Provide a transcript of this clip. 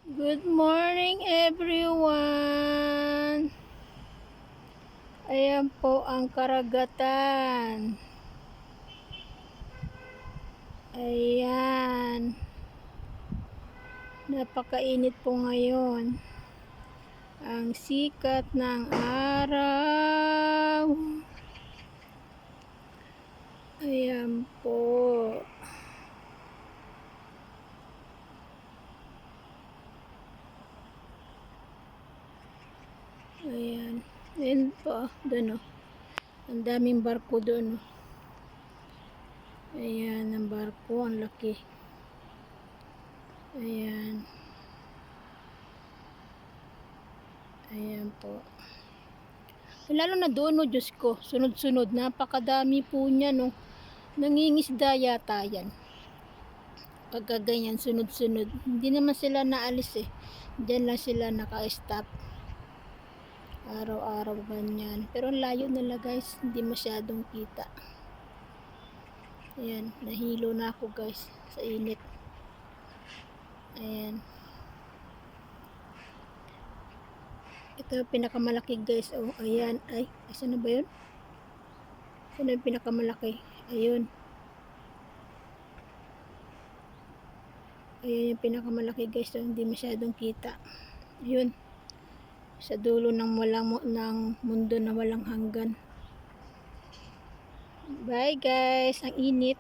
Good morning everyone. Ayan po ang karagatan. Ayan. Napakainit po ngayon. Ang sikat ng araw. Ayan po. Ayan. Ayan po. Doon o. Ang daming barko doon o. Ayan ang barko. Ang laki. Ayan. Ayan po. Lalo na doon, no, Diyos ko. Sunod-sunod. Napakadami po niya, no. Nangingisda yata yan. Pagka ganyan, sunod-sunod. Hindi naman sila naalis eh. Diyan lang sila naka-stop. Araw-araw ganyan. Pero layo nila guys. Hindi masyadong kita. Ayan. Nahilo na ako guys. Sa init. Ayan. Ito yung pinakamalaki guys. Oh, ayan. Ay, saan na ba yun? Saan yung pinakamalaki? Ayun. Ayan yung pinakamalaki guys. So, hindi masyadong kita. Ayun. Sa dulo ng mundo na walang hanggan. Bye guys. Ang init.